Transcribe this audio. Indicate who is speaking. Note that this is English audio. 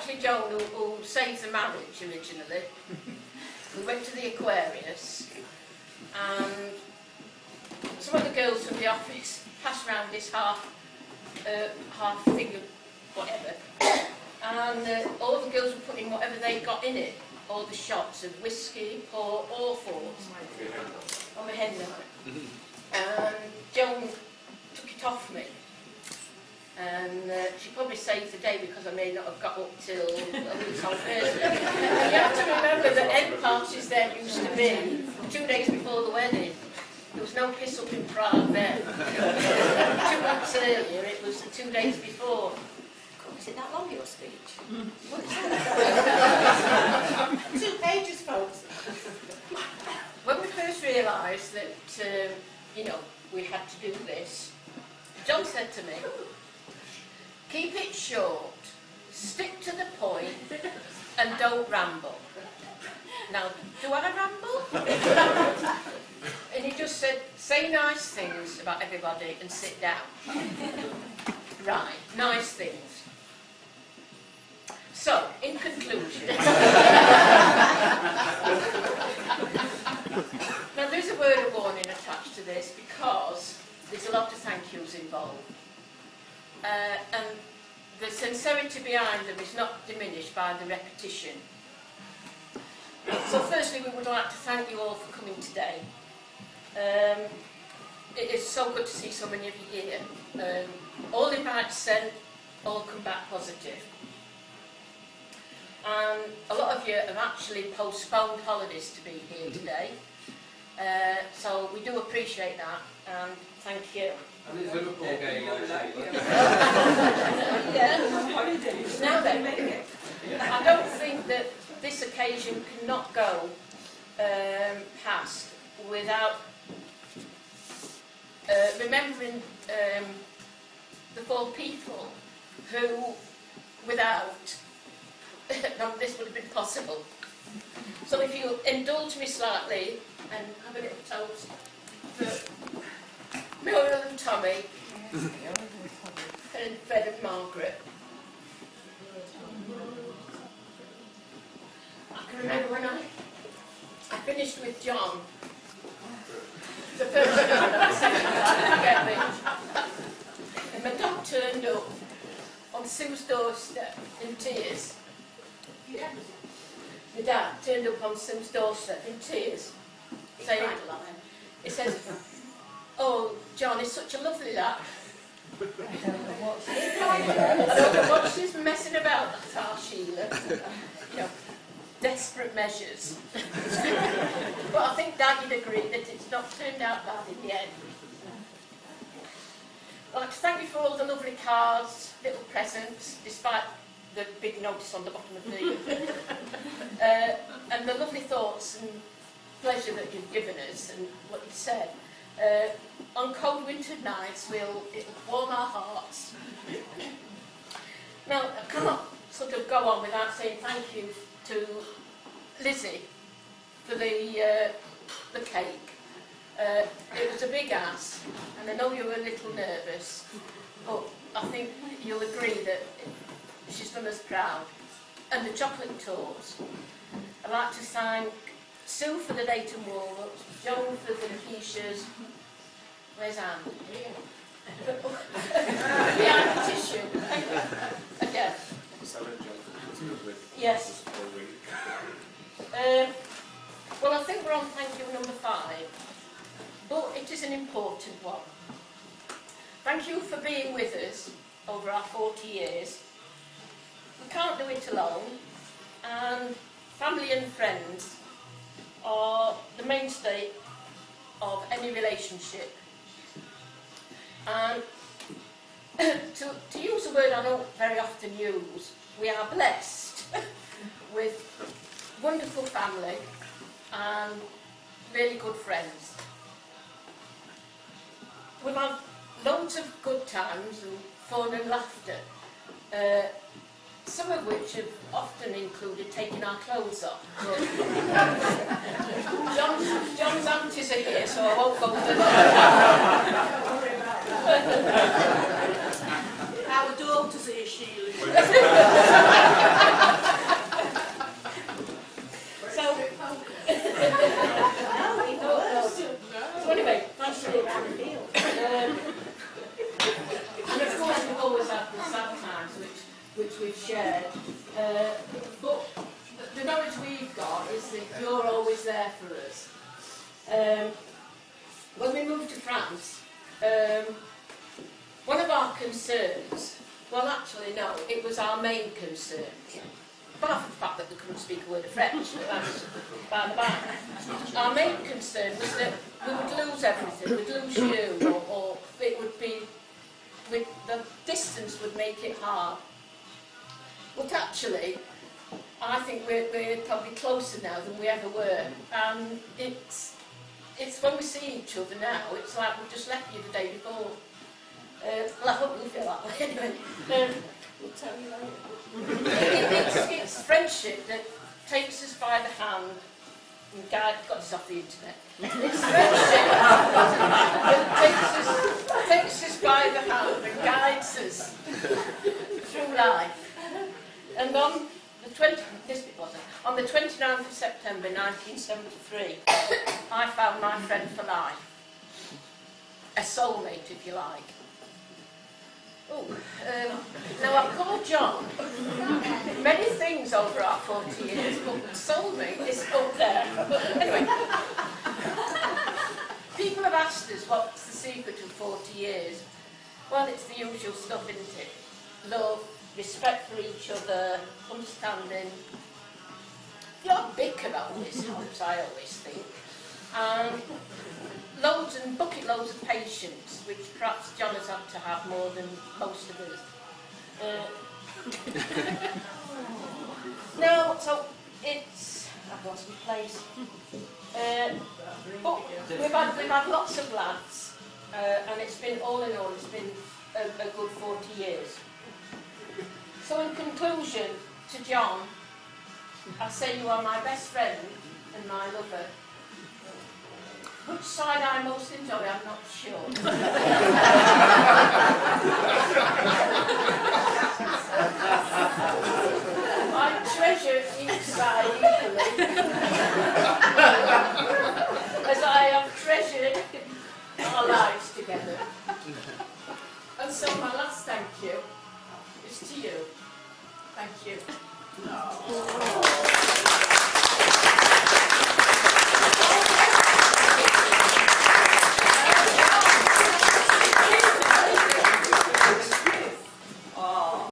Speaker 1: actually Joan who saved the marriage originally. We went to the Aquarius, and some of the girls from the office passed around this half figure, whatever, and all the girls were putting whatever they got in it, all the shots of whiskey, port, all sorts, on my head now. And Joan took it off me. And she probably saved the day because I may not have got up till a week on Thursday. And you have to remember that egg parties there used to be 2 days before the wedding. There was no piss up in Prague then. 2 months earlier, it was 2 days before. God, is it that long, your speech? What is that?
Speaker 2: 2 pages, folks.
Speaker 1: When we first realised that, you know, we had to do this, John said to me, keep it short, stick to the point, and don't ramble. Now, do I ramble? And he just said, say nice things about everybody and sit down. Right, nice things. So, in conclusion, now there's a word of warning attached to this because there's a lot of thank yous involved. And the sincerity behind them is not diminished by the repetition. So firstly, we would like to thank you all for coming today. It is so good to see so many of you here. All invites sent, all come back positive. And a lot of you have actually postponed holidays to be here today. So we do appreciate that, and thank you.
Speaker 3: And it's Liverpool game,
Speaker 1: Now then, I don't think that this occasion cannot go past without remembering the 4 people who, without, none of this would have been possible. So if you indulge me slightly and have a little toast for Muriel and Tommy, and Fred and Margaret. I can remember when I finished with John, the first and second time to get me, and my dad turned up on Sue's doorstep in tears. My dad turned up on Sue's doorstep in tears, saying, he says, "Oh, John is such a lovely lad." I don't know what she's messing about, that's our Sheila. You know, desperate measures. But I think Daddy'd agree that it's not turned out bad in the end. I'd like to thank you for all the lovely cards, little presents, despite the big notice on the bottom of the... and the lovely thoughts and pleasure that you've given us and what you've said. On cold winter nights, it'll warm our hearts. Now, I cannot sort of go on without saying thank you to Lizzie for the cake. It was a big ask, and I know you were a little nervous, but I think you'll agree that she's done us proud. And the chocolate torts. I'd like to thank Sue for the Leighton walnuts, Joan for the quiches. Where's Anne? Behind the tissue. Again. Yes. Well, I think we're on thank you number 5, but it is an important one. Thank you for being with us over our 40 years. We can't do it alone, and family and friends are the mainstay of any relationship. And to use a word I don't very often use, we are blessed with wonderful family and really good friends. We've had loads of good times and fun and laughter, some of which have often included taking our clothes off. John's aunties are here, so I won't go for that.
Speaker 2: Our daughters are here, Sheila.
Speaker 1: concerns. Well, actually, no, it was our main concern. Apart from the fact that they couldn't speak a word of French, but that's by the by. Our main concern was that we would lose everything. We'd lose you, or it would be, the distance would make it hard. But actually, I think we're probably closer now than we ever were. And it's when we see each other now, it's like we've just left you the day before. Well, I hope you feel that way anyway. We'll tell you later. It's friendship that takes us by the hand and got this off the internet. It's friendship that takes us by the hand and guides us through life. And on the 29th of September 1973, I found my friend for life. A soulmate, if you like. Now, I've called John many things over our 40 years, but soulmate is up there. But anyway, people have asked us what's the secret of 40 years. Well, it's the usual stuff, isn't it? Love, respect for each other, understanding. You don't bicker always helps, I always think. And bucket loads of patience, which perhaps John has had to have more than most of us. No, so it's... I've lost my place. But we've had lots of lads, and it's been, all in all, it's been a good 40 years. So in conclusion, to John, I say you are my best friend and my lover. Which side I most enjoy, I'm not sure. I treasure each side equally, as I have treasured our lives together. And so my last thank you is to you. Thank you.